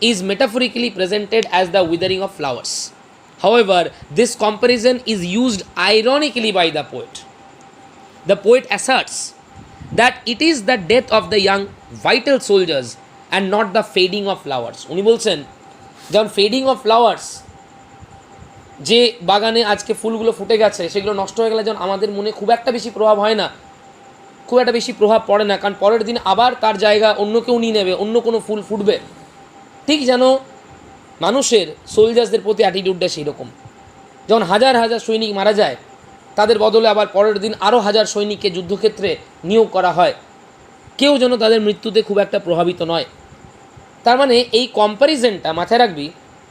is metaphorically presented as the withering of flowers. However, this comparison is used ironically by the poet. The poet asserts that it is the death of the young vital soldiers and not the fading of flowers. উনি বলছেন যেমন fading of flowers, যে বাগানে আজকে ফুলগুলো ফুটে গেছে সেগুলো নষ্ট হয়ে গেলে যেমন আমাদের মনে খুব একটা বেশি প্রভাব হয় না, খুব একটা বেশি প্রভাব পড়ে না, কারণ পরের দিন আবার তার জায়গা অন্য কেউ নিয়ে নেবে, অন্য কোনো ফুল ফুটবে। ঠিক যেন মানুষের সোলজার্সদের প্রতি অ্যাটিটিউডটা সেই রকম, যখন হাজার হাজার সৈনিক মারা যায় তাদের বদলে আবার পরের দিন আরও হাজার সৈনিককে যুদ্ধক্ষেত্রে নিয়োগ করা হয়, কেউ যেন তাদের মৃত্যুতে খুব একটা প্রভাবিত নয়। তার মানে এই কম্প্যারিজনটা মাথায় রাখবি,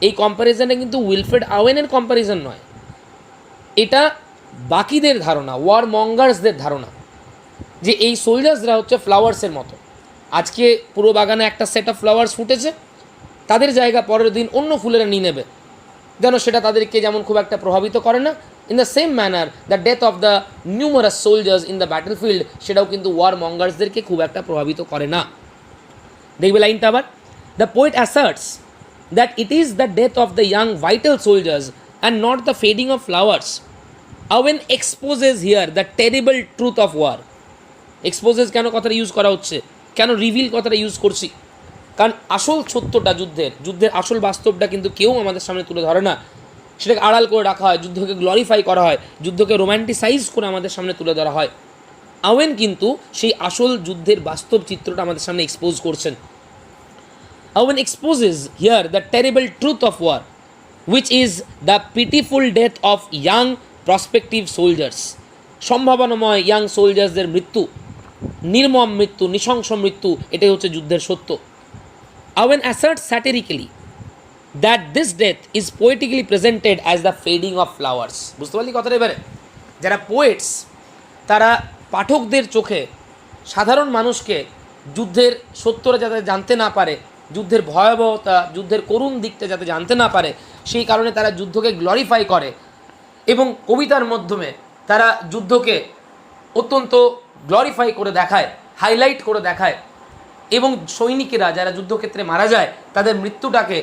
এই কম্প্যারিজনটা কিন্তু উইলফ্রেড আওয়েনের কম্প্যারিজন নয়, এটা বাকিদের ধারণা, ওয়ার মঙ্গার্সদের ধারণা, যে এই সোলজার্সরা হচ্ছে ফ্লাওয়ার্সের মতো। আজকে পুরো বাগানে একটা সেট অফ ফ্লাওয়ার্স ফুটেছে, তাদের জায়গা পরের দিন অন্য ফুলেরা নিয়ে নেবে, যেন সেটা তাদেরকে যেমন খুব একটা প্রভাবিত করে না। In the same manner the death of the numerous soldiers in the battlefield, সেটাও কিন্তু ওয়ার মঙ্গার্সদেরকে খুব একটা প্রভাবিত করে না। দেখবে লাইনটা আবার, the poet asserts that it is the death of the young vital soldiers and not the fading of flowers. Owen exposes here the terrible truth of war. Exposes কেন কথাটা ইউজ করা হচ্ছে, কেন রিভিল কথাটা ইউজ করছি, কারণ আসল সত্যটা যুদ্ধের আসল বাস্তবটা কিন্তু কেউ আমাদের সামনে তুলে ধরে না, সেটাকে আড়াল করে রাখা হয়, যুদ্ধকে গ্লোরিফাই করা হয়, যুদ্ধকে রোম্যান্টিসাইজ করে আমাদের সামনে তুলে ধরা হয়। আওয়েন কিন্তু সেই আসল যুদ্ধের বাস্তব চিত্রটা আমাদের সামনে এক্সপোজ করছেন। Owen exposes here the terrible truth of war which is the pitiful death of young prospective soldiers. সম্ভাবনাময় ইয়াং সোলজার্সদের মৃত্যু, নির্মম মৃত্যু, নৃশংস মৃত্যু, এটাই হচ্ছে যুদ্ধের সত্য। Owen asserts satirically that this death is poetically presented as the fading of flowers. বুঝতে পারলি কথাটা এবারে? যারা পোয়েটস তারা পাঠকদের চোখে সাধারণ মানুষকে যুদ্ধের সত্যটা যাতে জানতে না পারে, যুদ্ধের ভয়াবহতা, যুদ্ধের করুণ দিকটা যাতে জানতে না পারে, সেই কারণে তারা যুদ্ধকে গ্লোরিফাই করে এবং কবিতার মাধ্যমে তারা যুদ্ধকে অত্যন্ত গ্লোরিফাই করে দেখায়, হাইলাইট করে দেখায়, এবং সৈনিকেরা যারা যুদ্ধক্ষেত্রে মারা যায় তাদের মৃত্যুটাকে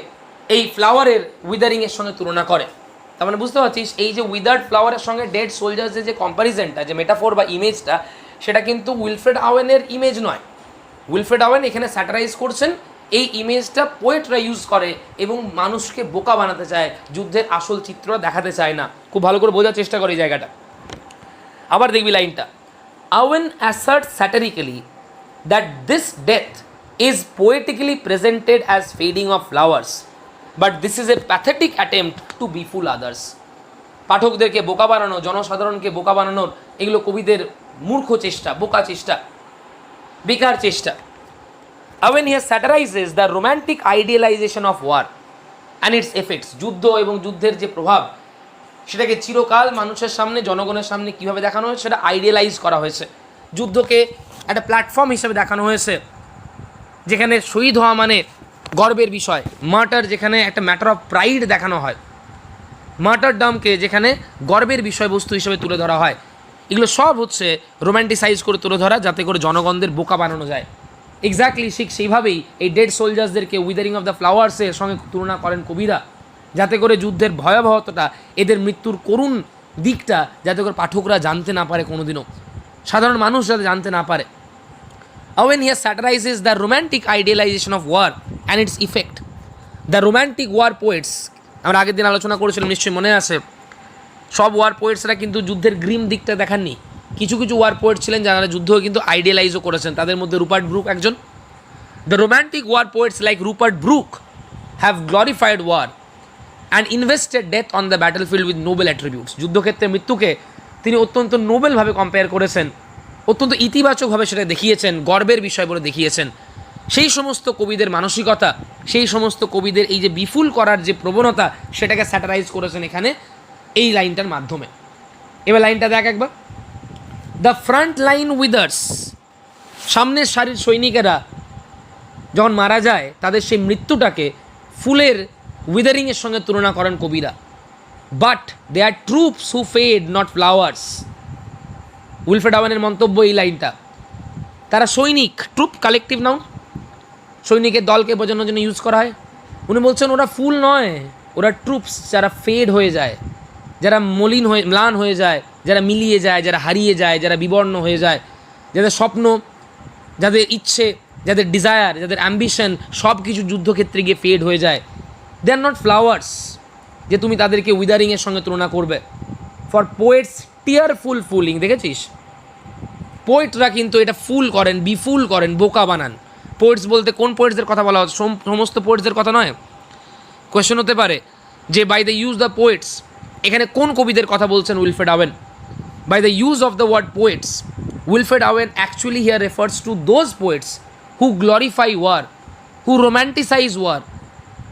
এই ফ্লাওয়ারের উইদারিংয়ের সঙ্গে তুলনা করে। তার মানে বুঝতে পারছিস, এই যে উইদার্ড ফ্লাওয়ারের সঙ্গে ডেড সোলজার্সের যে কম্প্যারিজনটা, যে মেটাফোর বা ইমেজটা, সেটা কিন্তু উইলফ্রেড আওয়েনের ইমেজ নয়। উইলফ্রেড আওয়েন এখানে স্যাটারাইজ করছেন, এই ইমেজটা পোয়েটরা ইউজ করে এবং মানুষকে বোকা বানাতে চায়, যুদ্ধের আসল চিত্রটা দেখাতে চায় না। খুব ভালো করে বোঝার চেষ্টা করে এই জায়গাটা। আবার দেখবি লাইনটা, Owen assert satirically that this death is poetically presented as fading of flowers, but this is a pathetic attempt to befool others. পাঠকদেরকে বোকা বানানো, জনসাধারণকে বোকা বানানোর এগুলো কবিদের মূর্খ চেষ্টা, বোকা চেষ্টা, বেকার চেষ্টা। When he satirizes the romantic idealization of war and its effects, যুদ্ধ এবং যুদ্ধের যে প্রভাব, সেটাকে চিরকাল মানুষের সামনে, জনগণের সামনে কীভাবে দেখানো হয়েছে সেটা আইডিয়ালাইজ করা হয়েছে। যুদ্ধকে একটা প্ল্যাটফর্ম হিসেবে দেখানো হয়েছে যেখানে শহীদ হওয়া মানে গর্বের বিষয়, মার্টার যেখানে একটা ম্যাটার অফ প্রাইড দেখানো হয়, মার্টারডামকে যেখানে গর্বের বিষয়বস্তু হিসেবে তুলে ধরা হয়, এগুলো সব হচ্ছে রোম্যান্টিসাইজ করে তুলে ধরা যাতে করে জনগণদের বোকা বানানো যায়। এক্স্যাক্টলি ঠিক সেইভাবেই এই ডেড সোলজার্সদেরকে উইদারিং অফ দ্য ফ্লাওয়ার্সের সঙ্গে তুলনা করেন কবিরা, যাতে করে যুদ্ধের ভয়াবহতাটা, এদের মৃত্যুর করুণ দিকটা যাতে করে পাঠকরা জানতে না পারে, কোনোদিনও সাধারণ মানুষ যাতে জানতে না পারে। When he satirizes the romantic idealization of war and its effect, the romantic war poets, আমরা আগের দিন আলোচনা করেছিলাম, নিশ্চয়ই মনে আছে, সব ওয়ার পোয়েটসরা কিন্তু যুদ্ধের গ্রিম দিকটা দেখাননি। কিছু কিছু ওয়ার পোয়েট ছিলেন যারা যুদ্ধকে কিন্তু আইডিয়ালাইজও করেছেন, তাদের মধ্যে রুপার্ট ব্রুক একজন। The romantic war poets like Rupert Brooke have glorified war and invested death on the battlefield with noble attributes. যুদ্ধক্ষেত্রে মৃত্যুকে তিনি অত্যন্ত নোবেলভাবে কম্পেয়ার করেছেন, অত্যন্ত ইতিবাচকভাবে সেটা দেখিয়েছেন, গর্বের বিষয় বলে দেখিয়েছেন। সেই সমস্ত কবিদের মানসিকতা, সেই সমস্ত কবিদের এই যে বিফুল করার যে প্রবণতা, সেটাকে স্যাটারাইজ করেছেন এখানে এই লাইনটার মাধ্যমে। এবার লাইনটা দেখ একবার, দ্য ফ্রন্ট লাইন উইদার্স, সামনের সারির সৈনিকেরা যখন মারা যায় তাদের সেই মৃত্যুটাকে ফুলের উইদারিংয়ের সঙ্গে তুলনা করেন কবিরা। But they are troops who fade not flowers. Wilfred আওয়েনের মন্তব্য এই লাইনটা, তারা সৈনিক, ট্রুপ কালেকটিভ নাউন, সৈনিকের দলকে বোঝানোর জন্য ইউজ করা হয়। উনি বলছেন ওরা ফুল নয়, ওরা ট্রুপস যারা ফেড হয়ে যায়, যারা ম্লান হয়ে যায়, যারা মিলিয়ে যায়, যারা হারিয়ে যায়, যারা বিবর্ণ হয়ে যায়, যাদের স্বপ্ন, যাদের ইচ্ছে, যাদের ডিজায়ার, যাদের অ্যাম্বিশন সব কিছু যুদ্ধক্ষেত্রে গিয়ে ফেড হয়ে যায়। দে আর নট ফ্লাওয়ার্স যে তুমি তাদেরকে উইদারিংয়ের সঙ্গে তুলনা করবে। ফর পোয়েটস টিয়ারফুল ফুলিং, দেখেছিস পোয়েটরা কিন্তু এটা ফুল করেন, বিফুল করেন, বোকা বানান। পোয়েটস বলতে কোন পোয়েটসদের কথা বলা হচ্ছে? সমস্ত পোয়েটসদের কথা নয়। কোয়েশ্চেন হতে পারে যে by the use the poets, এখানে কোন কবিদের কথা বলছেন Wilfred Owen? By the use of the word poets, Wilfred Owen actually here refers to those poets who glorify war, who romanticize war,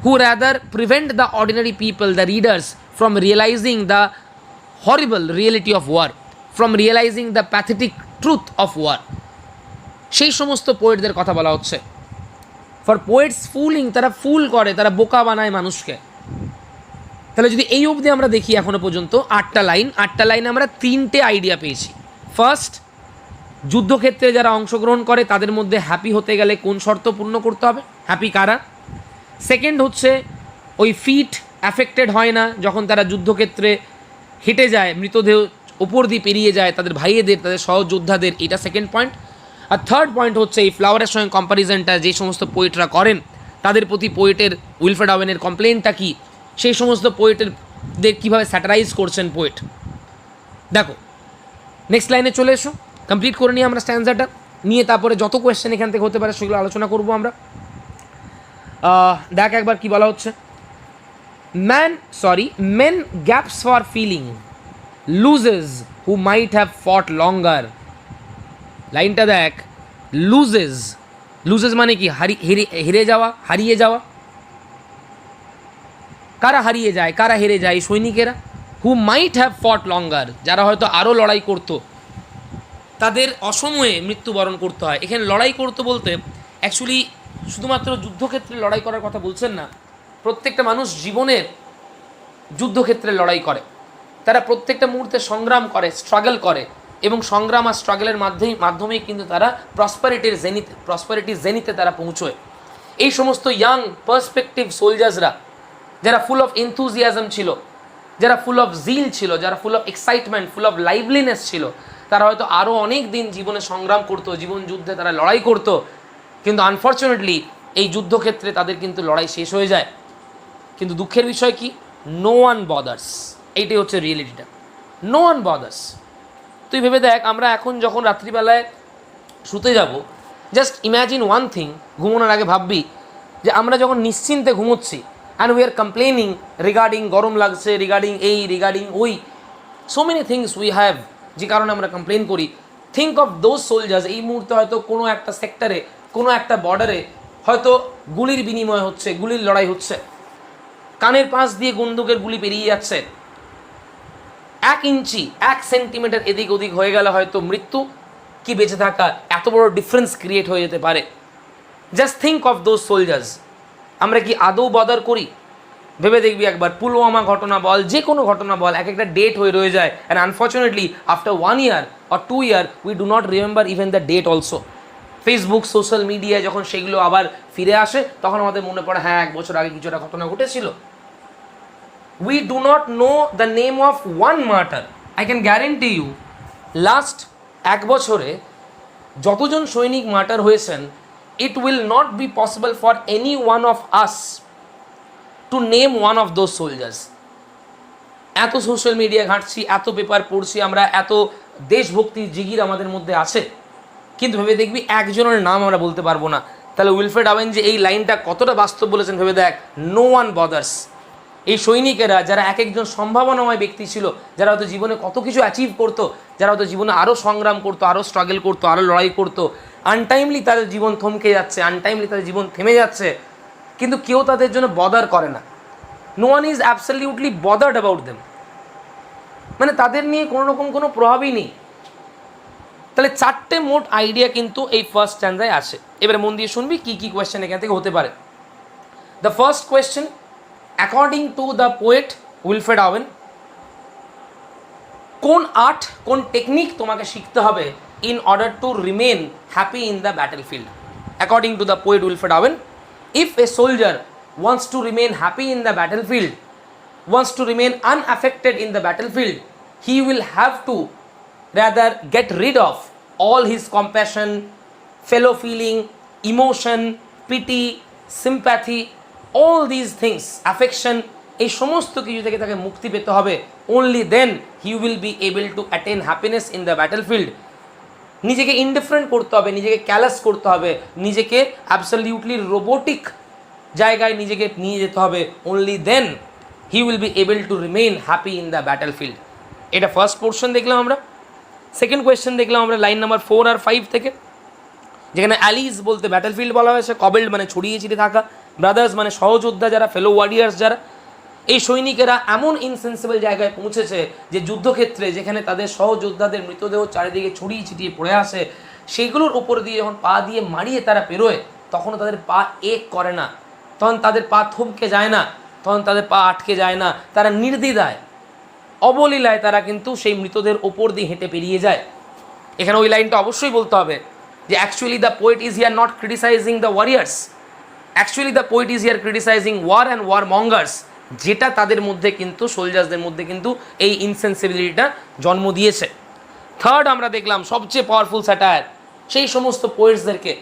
who rather prevent the ordinary people, the readers, from realizing the horrible reality of war, from realizing the pathetic truth of war. সেই সমস্ত পোয়েটদের কথা বলা হচ্ছে। For poets ফুলিং, তারা ফুল করে, তারা বোকা বানায় মানুষকে। তাহলে যদি এই অবধি আমরা দেখি এখনো পর্যন্ত 8টা লাইন আমরা 3টে আইডিয়া পেয়েছি। ফার্স্ট, যুদ্ধক্ষেত্রে যারা অংশগ্রহণ করে তাদের মধ্যে হ্যাপি হতে গেলে কোন শর্ত পূর্ণ করতে হবে, হ্যাপি কারা। সেকেন্ড হচ্ছে ওই ফিট অ্যাফেক্টেড হয় না যখন তারা যুদ্ধক্ষেত্রে হেঁটে যায়, মৃতদেহ ওপর দিয়ে পেরিয়ে যায় তাদের ভাইয়েদের, তাদের সহযোদ্ধাদের, এটা সেকেন্ড পয়েন্ট। আর থার্ড পয়েন্ট হচ্ছে এই ফ্লাওয়ারের সঙ্গে কম্প্যারিজনটা যে সমস্ত পোয়েটরা করেন তাদের প্রতি পোয়েটের উইলফ্রেড ওয়েনের কমপ্লেনটা কী, সেই সমস্ত পোয়েটেরদের কীভাবে স্যাটারাইজ করছেন পোয়েট। দেখো নেক্সট লাইনে চলে এসো, কমপ্লিট করে নিয়ে আমরা স্ট্যান্সাটা নিয়ে তারপরে যত কোয়েশ্চেন এখান থেকে হতে পারে সেগুলো আলোচনা করব আমরা। দেখ একবার কি বলা হচ্ছে, men gaps for feeling, loses who might have fought longer. লাইনটা দেখ, লুজেস মানে কি? হেরে যাওয়া, হারিয়ে যাওয়া। কারা হারিয়ে যায়, কারা হেরে যায়? সৈনিকেরা। হু মাইট হ্যাভ ফট লঙ্গার, যারা হয়তো আরও লড়াই করতো, তাদের অসময়ে মৃত্যুবরণ করতে হয়। এখানে লড়াই করতো বলতে অ্যাকচুয়ালি শুধুমাত্র যুদ্ধক্ষেত্রে লড়াই করার কথা বলছেন না, প্রত্যেকটা মানুষ জীবনের যুদ্ধক্ষেত্রে লড়াই করে, তারা প্রত্যেকটা মুহূর্তে সংগ্রাম করে, স্ট্রাগল করে, এবং সংগ্রাম আর স্ট্রাগলের মাধ্যমেই কিন্তু তারা প্রসপারিটির জেনিতে তারা পৌঁছয়। এই সমস্ত ইয়াং পার্সপেক্টিভ সোলজার্সরা যারা ফুল অফ এনথুজিয়াজম ছিল, যারা ফুল অফ জিল ছিল, যারা full of excitement, full of liveliness ছিল, তারা হয়তো আরও অনেক দিন জীবনে সংগ্রাম করতো, জীবন যুদ্ধে তারা লড়াই করতো, কিন্তু আনফর্চুনেটলি এই যুদ্ধক্ষেত্রে তাদের কিন্তু লড়াই শেষ হয়ে যায়। কিন্তু দুঃখের বিষয় কি, নো ওয়ান বদার্স, এইটাই হচ্ছে রিয়েলিটিটা, নো ওয়ান বদার্স। তুই ভেবে দেখ, আমরা এখন যখন রাত্রিবেলায় শুতে যাব, জাস্ট ইম্যাজিন ওয়ান থিং, ঘুমানোর আগে ভাববি যে আমরা যখন নিশ্চিন্তে ঘুমোচ্ছি and we are complaining regarding গরম লাগছে, রিগার্ডিং এই, রিগার্ডিং ওই, so many things we have, যে কারণে আমরা কমপ্লেন করি। থিঙ্ক অফ দোজ সোলজার্স, এই মুহূর্তে হয়তো কোনো একটা সেক্টরে, কোনো একটা বর্ডারে হয়তো গুলির বিনিময় হচ্ছে, গুলির লড়াই হচ্ছে, কানের পাশ দিয়ে বন্দুকের গুলি পেরিয়ে যাচ্ছে, 1 ইঞ্চি 1 সেন্টিমিটার এদিক ওদিক হয়ে গেলে হয়তো মৃত্যু কি বেঁচে থাকা এত বড় ডিফারেন্স ক্রিয়েট হয়ে যেতে পারে। Just think of those soldiers. আমরা কি আদৌ বদার করি? ভেবে দেখবি একবার, পুলওয়ামা ঘটনা বল, যে কোনো ঘটনা বল, এক একটা ডেট হয়ে রয়ে যায়, and unfortunately after 1 year or 2 year we do not remember even the date also. Facebook, social মিডিয়ায় যখন সেগুলো আবার ফিরে আসে তখন আমাদের মনে পড়ে, হ্যাঁ 1 বছর আগে কিছু একটা ঘটনা ঘটেছিল। We do not know the name of one martyr. I can guarantee you, last 1 বছরে যতজন সৈনিক মার্টার হয়েছেন, it will not be possible for any one of us to name one of those soldiers. এত social media ঘাঁটছি, এত paper পড়ছি আমরা, এত দেশভক্তির জিগির আমাদের মধ্যে আছে, কিন্তু ভেবে দেখবি একজনের নাম আমরা বলতে পারবো না। তাহলে উইলফ্রেড ওয়েন যে এই লাইনটা কতটা বাস্তব বলেছেন ভেবে দেখ, নো ওয়ান বদার্স। এই সৈনিকেরা যারা এক একজন সম্ভাবনাময় ব্যক্তি ছিল, যারা হয়তো জীবনে কত কিছু অ্যাচিভ করতো, যারা হয়তো জীবনে আরও সংগ্রাম করতো, আরও স্ট্রাগল করতো, আরও লড়াই করতো, আনটাইমলি তাদের জীবন থমকে যাচ্ছে, আনটাইমলি তাদের জীবন থেমে যাচ্ছে, কিন্তু কেউ তাদের জন্য বদার করে না। No one is absolutely bothered about them, মানে তাদের নিয়ে কোনো রকম কোনো প্রভাবই নেই। তাহলে 4টে মোট আইডিয়া কিন্তু এই ফার্স্ট স্ট্যান্ডায় আসে। এবারে মন দিয়ে শুনবি কী কী কোয়েশ্চেন এখান থেকে হতে পারে। The first question, according to the poet Wilfred Owen, কোন আর্ট, কোন টেকনিক তোমাকে শিখতে হবে in order to remain happy in the battle field? According to the poet Wilfred Owen, if a soldier wants to remain happy in the battle field, wants to remain unaffected in the battlefield, he will have to rather get rid of all his compassion, fellow feeling, emotion, pity, sympathy, all these things, affection, এই সমস্ত কিছু থেকে তাকে মুক্তি পেতে হবে। only then he will be able to attain happiness in the battlefield. নিজেকে indifferent করতে হবে, নিজেকে ক্যালাস করতে হবে, নিজেকে অ্যাবসলিউটলি রোবোটিক জায়গায় নিজেকে নিয়ে যেতে হবে। only then he will be able to remain happy in the battlefield. এটা ফার্স্ট পোর্শন দেখলাম আমরা। সেকেন্ড কোয়েশ্চেন দেখলাম আমরা লাইন নাম্বার 4 আর 5 থেকে, যেখানে অ্যালিজ বলতে ব্যাটেলফিল্ড বলা হয়েছে, কবেল্ড মানে ছড়িয়ে ছিটিয়ে থাকা, ব্রাদার্স মানে সহযোদ্ধা যারা, ফেলো ওয়ারিয়ার্স যারা। এই সৈনিকেরা এমন ইনসেন্সিবল জায়গায় পৌঁছেছে যে যুদ্ধক্ষেত্রে যেখানে তাদের সহযোদ্ধাদের মৃতদেহ চারিদিকে ছড়িয়ে ছিটিয়ে পড়ে আসে, সেগুলোর উপর দিয়ে যখন পা দিয়ে মারিয়ে তারা পেরোয়, তখনও তাদের পা এক করে না, তখন তাদের পা থমকে যায় না, তখন তাদের পা আটকে যায় না, তারা নির্দ্বিধায় অবলীলায় তারা কিন্তু সেই মৃতদের ওপর দিয়ে হেঁটে পেরিয়ে যায়। এখানে ওই লাইনটা অবশ্যই বলতে হবে যে actually the poet is here not criticising the warriors, actually the poet is here criticising war and war mongers, যেটা তাদের মধ্যে কিন্তু সোলজার্সদের মধ্যে কিন্তু এই ইনসেন্সিবিলিটিটা জন্ম দিয়েছে। থার্ড আমরা দেখলাম সবচেয়ে পাওয়ারফুল স্যাটায়ার সেই সমস্ত পোয়েটসদেরকে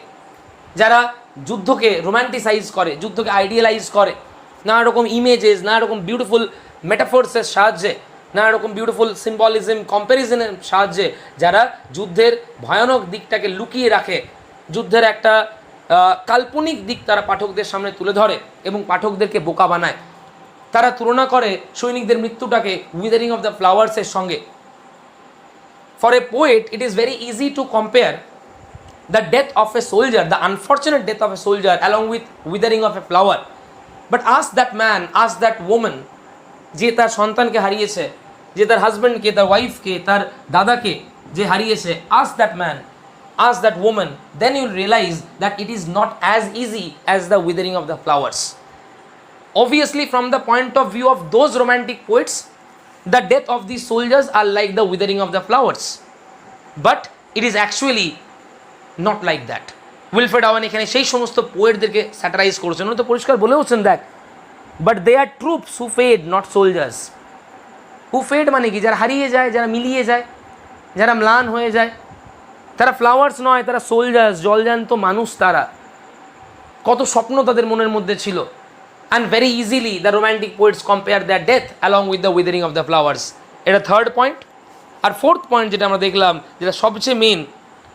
যারা যুদ্ধকে রোম্যান্টিসাইজ করে, যুদ্ধকে আইডিয়ালাইজ করে, নানা রকম ইমেজেস, নানা রকম বিউটিফুল মেটাফোর্সের সাহায্যে, নানা রকম বিউটিফুল সিম্বলিজম কম্প্যারিজনের সাহায্যে যারা যুদ্ধের ভয়ানক দিকটাকে লুকিয়ে রাখে, যুদ্ধের একটা কাল্পনিক দিক তারা পাঠকদের সামনে তুলে ধরে এবং পাঠকদেরকে বোকা বানায়। তারা তুলনা করে সৈনিকদের মৃত্যুটাকে উইদারিং অফ দ্য ফ্লাওয়ার্সের সঙ্গে। For a poet it is very easy to compare the death of a soldier, the unfortunate death of a soldier, along with withering of a flower. But ask that man, ask that woman, যে তার সন্তানকে হারিয়েছে, যে তার হাজব্যান্ডকে, তার ওয়াইফকে, তার দাদাকে যে হারিয়েছে, ask that man, ask that woman, then you will realize that it is not as easy as the withering of the flowers. Obviously, from the point of view of those romantic poets, the death of these soldiers are like the withering of the flowers. But it is actually not like that. Wilfred Owen এখানে সেই সমস্ত পোয়েটদেরকে স্যাটারাইজ করেছেন, উনি তো পরিষ্কার বলেওছেন দেখ, but they are troops who fade not soldiers. Who fade মানে কি? যারা হারিয়ে যায়, যারা মিলিয়ে যায়, যারা ম্লান হয়ে যায়, তারা ফ্লাওয়ার্স নয়, তারা সোলজার্স, জলজান্ত মানুষ। তারা কত স্বপ্ন তাদের মনের মধ্যে ছিল। And very easily the romantic poets compare their death along with the withering of the flowers. এটা থার্ড পয়েন্ট। আর ফোর্থ পয়েন্ট যেটা আমরা দেখলাম, যেটা সবচেয়ে মেন,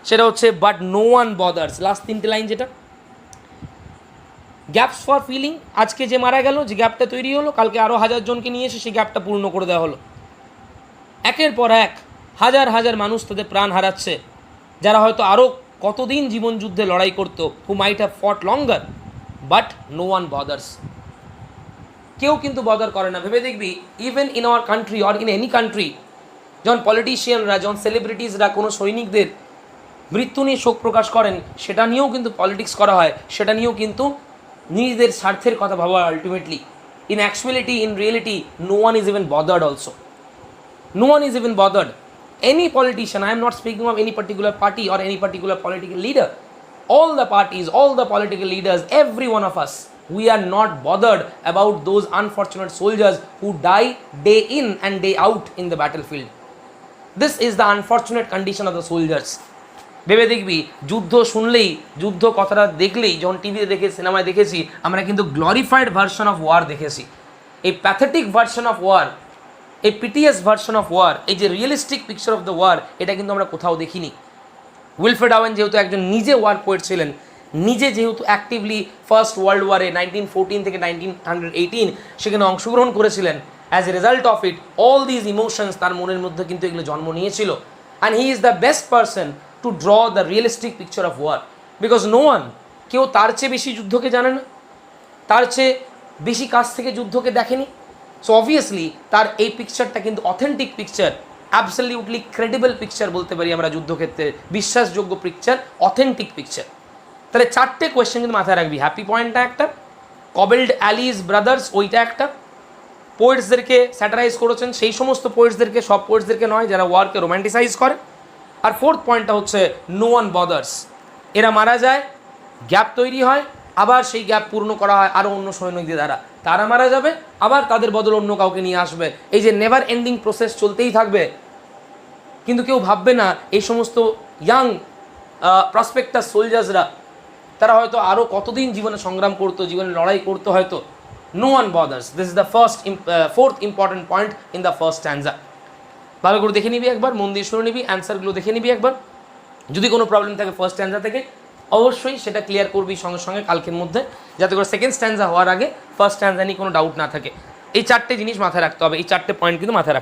সেটা হচ্ছে but no one bothers. Last তিনটে লাইন যেটা, গ্যাপস ফর ফিলিং, আজকে যে মারা গেল, যে গ্যাপটা তৈরি হলো, কালকে আরও 1000 জনকে নিয়ে এসে সেই গ্যাপটা পূর্ণ করে দেওয়া হলো। একের পর এক হাজার হাজার মানুষ তাদের প্রাণ হারাচ্ছে, যারা হয়তো আরও কতদিন জীবন যুদ্ধে লড়াই করতো, হু মাইট হ্যাভ ফট লঙ্গার, বাট নো ওয়ান বদার্স। কেউ কিন্তু বদার করে না। ভেবে দেখবি, even in our country or in any country, যখন পলিটিশিয়ানরা, যখন সেলিব্রিটিসরা কোনো সৈনিকদের মৃত্যু নিয়ে শোক প্রকাশ করেন, সেটা নিয়েও কিন্তু পলিটিক্স করা হয়, সেটা নিয়েও কিন্তু নিজেদের স্বার্থের কথা ভাবা হয় ultimately. In actuality, in reality, no one is even bothered also. No one is even bothered. Any politician, I am not speaking of any particular party or any particular political leader. All the parties, all the political leaders, every one of us, we are not bothered about those unfortunate soldiers who die day in and day out in the battlefield. This is the unfortunate condition of the soldiers. ভেবে দেখবি, যুদ্ধ শুনলেই, যুদ্ধ কথাটা দেখলেই, যখন টিভিতে দেখে, সিনেমায় দেখেছি, আমরা কিন্তু গ্লোরিফাইড ভার্সন অফ ওয়ার দেখেছি। এই প্যাথেটিক ভার্সন অফ ওয়ার, এই পিটিএস ভার্সন অফ ওয়ার, এই যে realistic picture of the war, এটা কিন্তু আমরা কোথাও দেখিনি। উইলফ্রেড ওয়েন যেহেতু একজন নিজে ওয়ার পোয়েট ছিলেন, নিজে যেহেতু অ্যাক্টিভলি ফার্স্ট ওয়ার্ল্ড ওয়ারে 1914 থেকে 1918 সেখানে অংশগ্রহণ করেছিলেন, as a result of it all these emotions তার মনের মধ্যে কিন্তু এগুলো জন্ম নিয়েছিল। And he is the best person to draw the realistic picture of war, because no one, কেউ তার চেয়ে বেশি যুদ্ধকে জানে না, তার চেয়ে বেশি কাছ থেকে যুদ্ধকে দেখেনি। সো অবভিয়াসলি তার এই পিকচারটা কিন্তু authentic picture, absolutely credible picture বলতে পারি আমরা যুদ্ধক্ষেত্রে, বিশ্বাসযোগ্য পিকচার, অথেন্টিক পিকচার। তাহলে 4টে কোয়েশ্চেন কিন্তু মাথায় রাখবি। হ্যাপি পয়েন্টটা একটা, কবেল্ড অ্যালিজ ব্রাদার্স ওইটা একটা, পোয়েটসদেরকে স্যাটারাইজ করেছেন, সেই সমস্ত পোয়েটসদেরকে, সব পোয়েটসদেরকে নয় যারা ওয়ারকে রোম্যান্টিসাইজ করে। আর ফোর্থ পয়েন্টটা হচ্ছে নো ওয়ান বদার্স। এরা মারা যায়, গ্যাপ তৈরি হয়, আবার সেই গ্যাপ পূর্ণ করা হয় আরও অন্য সৈনিকদের দ্বারা। তারা মারা যাবে, আবার তাদের বদল অন্য কাউকে নিয়ে আসবে। এই যে নেভার এন্ডিং প্রসেস চলতেই থাকবে। কিন্তু কেউ ভাববে না এই সমস্ত ইয়াং প্রসপেক্টাস সোলজার্সরা তারা হয়তো আরও কতদিন জীবনে সংগ্রাম করতো, জীবনে লড়াই করতো হয়তো। No one bothers. This is the fourth important point in the first stanza. ভালো করে দেখে নিবি একবার, মন দিয়ে শুনে নিবি, অ্যান্সারগুলো দেখে নিবি একবার। যদি কোনো প্রবলেম থাকে ফার্স্ট স্ট্যান্জা থেকে অবশ্যই সেটা ক্লিয়ার করবি সঙ্গে সঙ্গে কালকের মধ্যে, যাতে করে সেকেন্ড স্ট্যান্জা হওয়ার আগে ফার্স্ট স্ট্যান্জা নিয়ে কোনো ডাউট না থাকে। এই চারটে জিনিস মাথায় রাখতে হবে, এই চারটে পয়েন্ট কিন্তু মাথায় রাখতে হবে।